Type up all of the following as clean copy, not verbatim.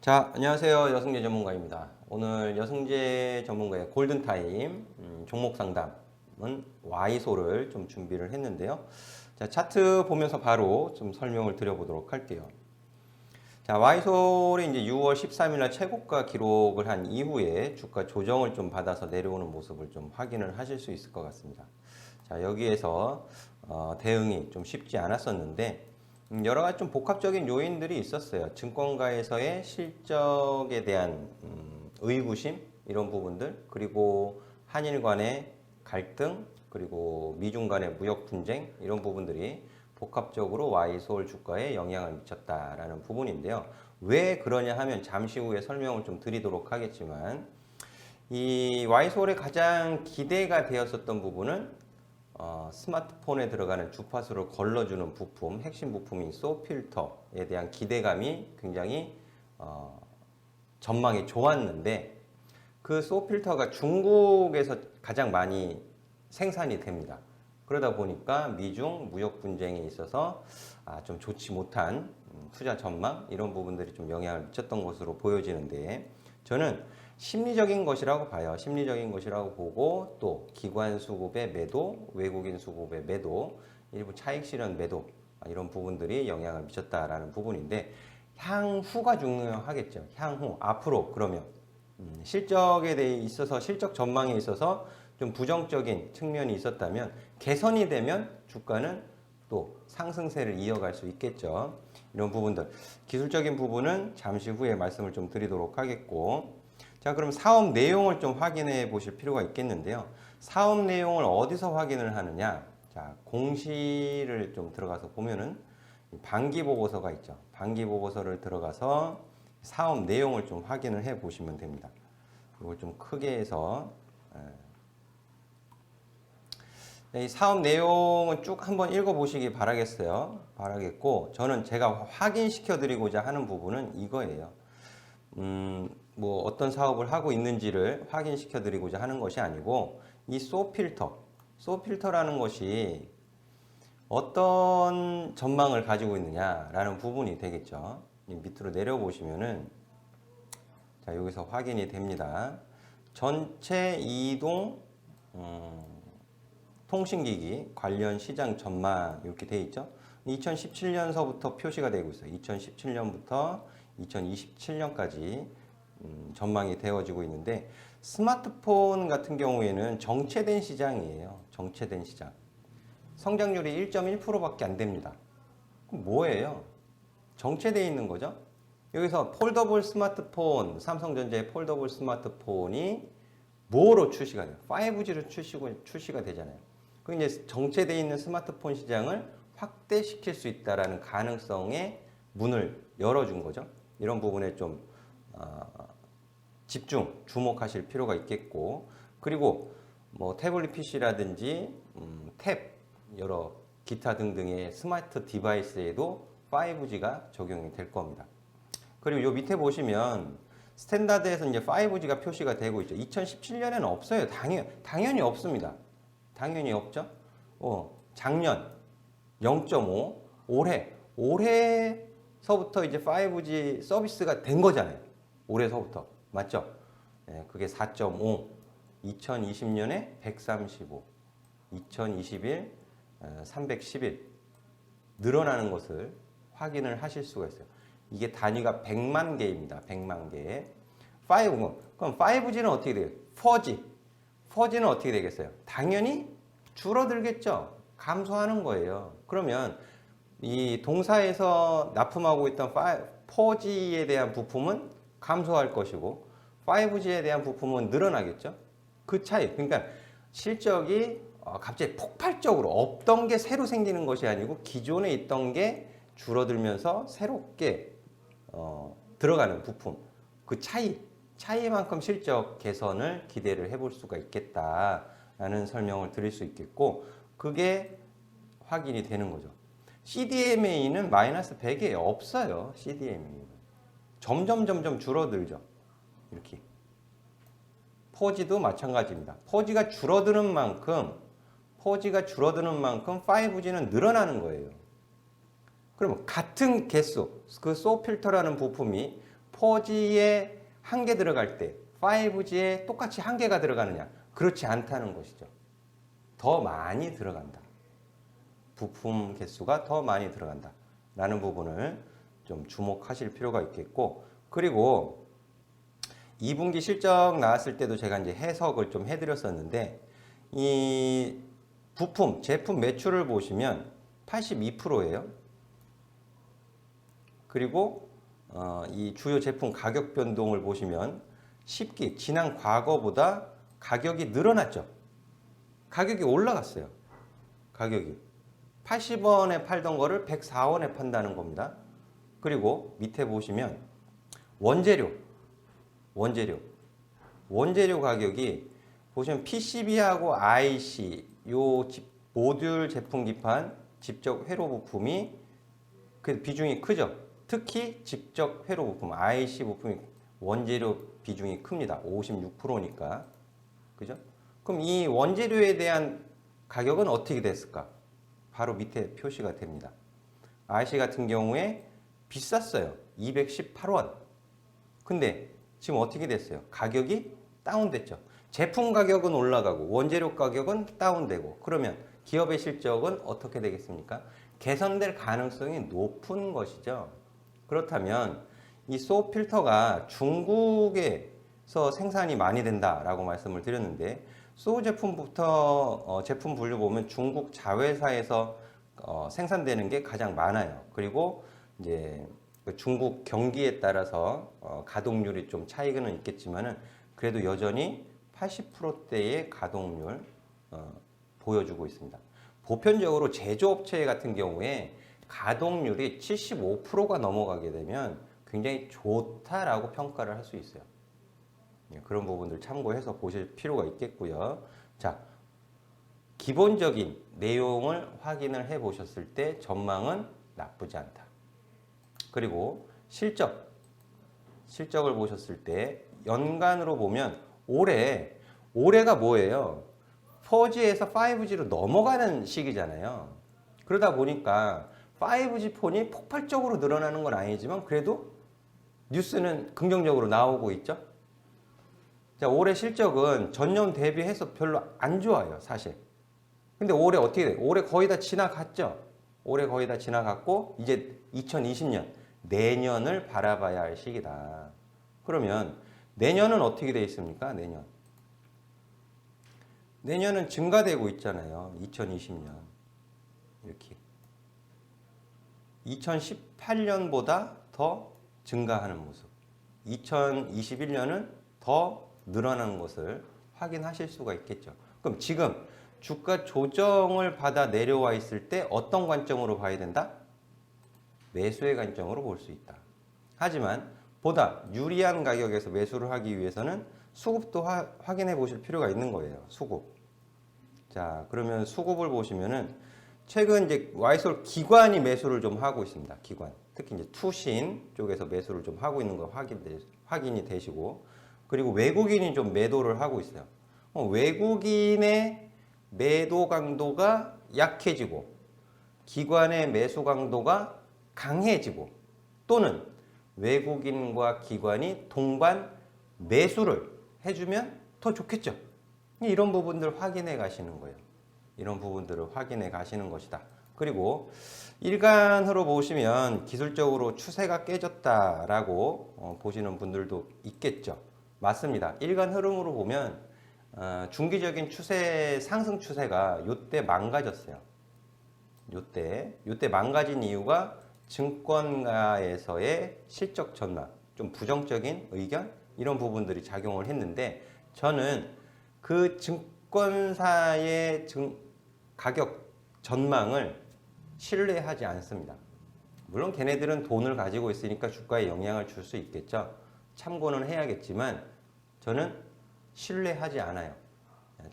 자, 안녕하세요. 여승재 전문가입니다. 오늘 여승재 전문가의 골든타임 종목 상담은 Y소를 좀 준비를 했는데요. 자, 차트 보면서 바로 좀 설명을 드려보도록 할게요. 자, Y소를 이제 6월 13일 날 최고가 기록을 한 이후에 주가 조정을 좀 받아서 내려오는 모습을 좀 확인을 하실 수 있을 것 같습니다. 자, 여기에서 대응이 좀 쉽지 않았었는데 여러 가지 좀 복합적인 요인들이 있었어요. 증권가에서의 실적에 대한 의구심 이런 부분들, 그리고 한일 간의 갈등, 그리고 미중 간의 무역 분쟁 이런 부분들이 복합적으로 Y소울 주가에 영향을 미쳤다라는 부분인데요. 왜 그러냐 하면 잠시 후에 설명을 좀 드리도록 하겠지만, 이 Y소울의 가장 기대가 되었었던 부분은 스마트폰에 들어가는 주파수를 걸러주는 부품, 핵심 부품인 소필터에 대한 기대감이 굉장히 전망이 좋았는데, 그 소필터가 중국에서 가장 많이 생산이 됩니다. 그러다 보니까 미중 무역 분쟁에 있어서 좀 좋지 못한 투자 전망 이런 부분들이 좀 영향을 미쳤던 것으로 보여지는데, 저는 심리적인 것이라고 봐요. 심리적인 것이라고 보고, 또 기관 수급의 매도, 외국인 수급의 매도, 일부 차익 실현 매도 이런 부분들이 영향을 미쳤다라는 부분인데, 향후가 중요하겠죠. 향후 앞으로 그러면 실적에 대해 있어서, 실적 전망에 있어서 좀 부정적인 측면이 있었다면 개선이 되면 주가는 또 상승세를 이어갈 수 있겠죠. 이런 부분들, 기술적인 부분은 잠시 후에 말씀을 좀 드리도록 하겠고, 자, 그럼 사업 내용을 좀 확인해 보실 필요가 있겠는데요. 사업 내용을 어디서 확인을 하느냐? 자, 공시를 좀 들어가서 보면은 반기 보고서가 있죠. 반기 보고서를 들어가서 사업 내용을 좀 확인을 해 보시면 됩니다. 이걸 좀 크게 해서 이 사업 내용은 쭉 한번 읽어보시기 바라겠고, 저는 제가 확인시켜 드리고자 하는 부분은 이거예요. 뭐 어떤 사업을 하고 있는지를 확인시켜 드리고자 하는 것이 아니고, 이 소필터라는 것이 어떤 전망을 가지고 있느냐라는 부분이 되겠죠. 밑으로 내려보시면은, 자, 여기서 확인이 됩니다. 전체 이동 통신기기 관련 시장 전망 이렇게 돼 있죠. 2017년서부터 표시가 되고 있어요. 2017년부터 2027년까지 전망이 되어지고 있는데, 스마트폰 같은 경우에는 정체된 시장이에요. 정체된 시장. 성장률이 1.1%밖에 안 됩니다. 그럼 뭐예요? 정체되어 있는 거죠. 여기서 폴더블 스마트폰, 삼성전자의 폴더블 스마트폰이 뭐로 출시가 돼요? 5G로 출시가 되잖아요. 그 이제 정체되어 있는 스마트폰 시장을 확대시킬 수 있다라는 가능성에 문을 열어준 거죠. 이런 부분에 좀 주목하실 필요가 있겠고, 그리고 뭐 태블릿 PC라든지 탭, 여러 기타 등등의 스마트 디바이스에도 5G가 적용이 될 겁니다. 그리고 요 밑에 보시면 스탠다드에서 이제 5G가 표시가 되고 있죠. 2017년에는 없어요. 당연히 없습니다. 당연히 없죠. 작년 0.5, 올해서부터 이제 5G 서비스가 된 거잖아요. 올해서부터. 맞죠? 네, 그게 4.5, 2020년에 135, 2021, 311 늘어나는 것을 확인을 하실 수가 있어요. 이게 단위가 100만 개입니다. 100만 개. 그럼 5G는 어떻게 돼요? 4G는 어떻게 되겠어요? 당연히 줄어들겠죠. 감소하는 거예요. 그러면 이 동사에서 납품하고 있던 4G에 대한 부품은 감소할 것이고 5G에 대한 부품은 늘어나겠죠. 그 차이. 그러니까 실적이 갑자기 폭발적으로 없던 게 새로 생기는 것이 아니고 기존에 있던 게 줄어들면서 새롭게 들어가는 부품, 그 차이만큼 실적 개선을 기대를 해볼 수가 있겠다라는 설명을 드릴 수 있겠고, 그게 확인이 되는 거죠. CDMA는 마이너스 100에 없어요. CDMA는 점점 줄어들죠. 이렇게 4G도 마찬가지입니다. 4G가 줄어드는 만큼 5G는 늘어나는 거예요. 그러면 같은 개수, 그 소필터라는 부품이 4G에 한 개 들어갈 때 5G에 똑같이 한 개가 들어가느냐? 그렇지 않다는 것이죠. 더 많이 들어간다. 부품 개수가 더 많이 들어간다. 라는 부분을 좀 주목하실 필요가 있겠고, 그리고 2분기 실적 나왔을 때도 제가 이제 해석을 좀 해드렸었는데, 이 부품, 제품 매출을 보시면 82%예요. 그리고 이 주요 제품 가격 변동을 보시면 10기, 지난 과거보다 가격이 늘어났죠. 가격이 올라갔어요. 가격이 80원에 팔던 거를 104원에 판다는 겁니다. 그리고 밑에 보시면 원재료 가격이 보시면 PCB하고 IC 요 모듈 제품 기판 직접 회로 부품이 그 비중이 크죠. 특히 직접 회로 부품 IC 부품이 원재료 비중이 큽니다. 56%니까. 그죠? 그럼 이 원재료에 대한 가격은 어떻게 됐을까? 바로 밑에 표시가 됩니다. IC 같은 경우에 비쌌어요. 218원. 근데 지금 어떻게 됐어요? 가격이 다운됐죠. 제품 가격은 올라가고 원재료 가격은 다운되고, 그러면 기업의 실적은 어떻게 되겠습니까? 개선될 가능성이 높은 것이죠. 그렇다면 이 소어 필터가 중국에서 생산이 많이 된다라고 말씀을 드렸는데, 소어 제품부터 제품 분류 보면 중국 자회사에서 생산되는 게 가장 많아요. 그리고 이제 중국 경기에 따라서 가동률이 좀 차이는 있겠지만은 그래도 여전히 80%대의 가동률 보여주고 있습니다. 보편적으로 제조업체 같은 경우에 가동률이 75%가 넘어가게 되면 굉장히 좋다라고 평가를 할 수 있어요. 그런 부분들 참고해서 보실 필요가 있겠고요. 자, 기본적인 내용을 확인을 해 보셨을 때 전망은 나쁘지 않다. 그리고 실적을 보셨을 때 연간으로 보면 올해가 뭐예요? 4G에서 5G로 넘어가는 시기잖아요. 그러다 보니까 5G 폰이 폭발적으로 늘어나는 건 아니지만 그래도 뉴스는 긍정적으로 나오고 있죠. 자, 올해 실적은 전년 대비해서 별로 안 좋아요, 사실. 근데 올해 어떻게 돼요? 올해 거의 다 지나갔죠. 올해 거의 다 지나갔고 이제 2020년 내년을 바라봐야 할 시기다. 그러면 내년은 어떻게 되어 있습니까? 내년은 증가되고 있잖아요. 2020년 이렇게 2018년보다 더 증가하는 모습, 2021년은 더 늘어나는 것을 확인하실 수가 있겠죠. 그럼 지금 주가 조정을 받아 내려와 있을 때 어떤 관점으로 봐야 된다? 매수의 관점으로 볼 수 있다. 하지만 보다 유리한 가격에서 매수를 하기 위해서는 수급도 확인해 보실 필요가 있는 거예요. 수급. 자, 그러면 수급을 보시면은 최근 이제 와이솔 기관이 매수를 좀 하고 있습니다. 기관. 특히 이제 투신 쪽에서 매수를 좀 하고 있는 거 확인이 되시고, 그리고 외국인이 좀 매도를 하고 있어요. 외국인의 매도 강도가 약해지고 기관의 매수 강도가 강해지고, 또는 외국인과 기관이 동반 매수를 해주면 더 좋겠죠. 이런 부분들 확인해 가시는 거예요. 이런 부분들을 확인해 가시는 것이다. 그리고 일간으로 보시면 기술적으로 추세가 깨졌다라고 보시는 분들도 있겠죠. 맞습니다. 일간 흐름으로 보면 중기적인 추세, 상승 추세가 요때 망가졌어요. 요때 망가진 이유가 증권가에서의 실적 전망, 좀 부정적인 의견, 이런 부분들이 작용을 했는데, 저는 그 증권사의 가격 전망을 신뢰하지 않습니다. 물론 걔네들은 돈을 가지고 있으니까 주가에 영향을 줄 수 있겠죠. 참고는 해야겠지만 저는 신뢰하지 않아요.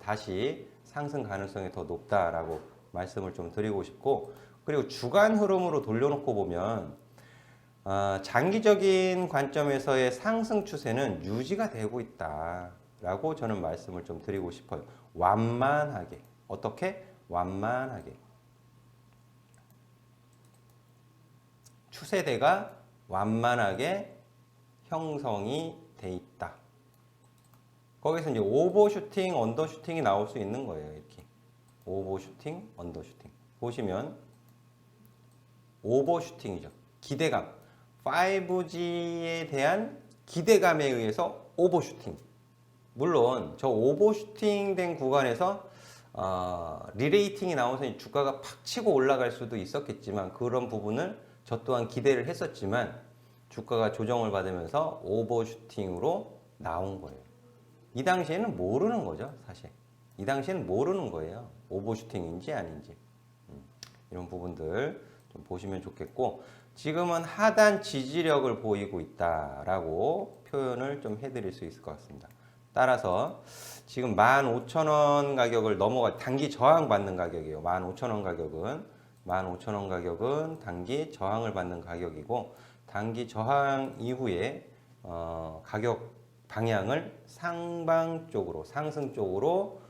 다시 상승 가능성이 더 높다라고 말씀을 좀 드리고 싶고, 그리고 주간 흐름으로 돌려놓고 보면 장기적인 관점에서의 상승 추세는 유지가 되고 있다라고 저는 말씀을 좀 드리고 싶어요. 완만하게. 어떻게? 완만하게. 추세대가 완만하게 형성이 돼 있다. 거기서 이제 오버슈팅, 언더슈팅이 나올 수 있는 거예요. 이렇게 오버슈팅, 언더슈팅. 보시면 오버슈팅이죠. 기대감. 5G에 대한 기대감에 의해서 오버슈팅. 물론 저 오버슈팅 된 구간에서 리레이팅이 나오면서 주가가 팍 치고 올라갈 수도 있었겠지만 그런 부분을 저 또한 기대를 했었지만 주가가 조정을 받으면서 오버슈팅으로 나온 거예요. 이 당시에는 모르는 거죠, 사실. 이 당시에는 모르는 거예요. 오버슈팅인지 아닌지. 이런 부분들 좀 보시면 좋겠고, 지금은 하단 지지력을 보이고 있다라고 표현을 좀 해드릴 수 있을 것 같습니다. 따라서 지금 15,000원 가격을 넘어가 단기 저항 받는 가격이에요. 15,000원 가격은 단기 저항을 받는 가격이고, 단기 저항 이후에 가격 방향을 상방 쪽으로, 상승 쪽으로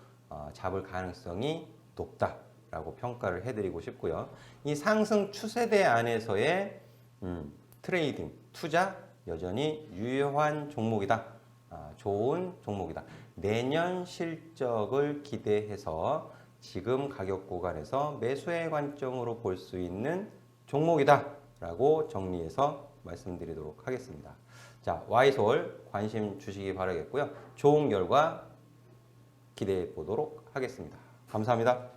잡을 가능성이 높다라고 평가를 해드리고 싶고요. 이 상승 추세대 안에서의 트레이딩, 투자 여전히 유효한 종목이다. 좋은 종목이다. 내년 실적을 기대해서 지금 가격 구간에서 매수의 관점으로 볼 수 있는 종목이다 라고 정리해서 말씀드리도록 하겠습니다. 자, Y솔 관심 주시기 바라겠고요. 좋은 결과 기대해 보도록 하겠습니다. 감사합니다.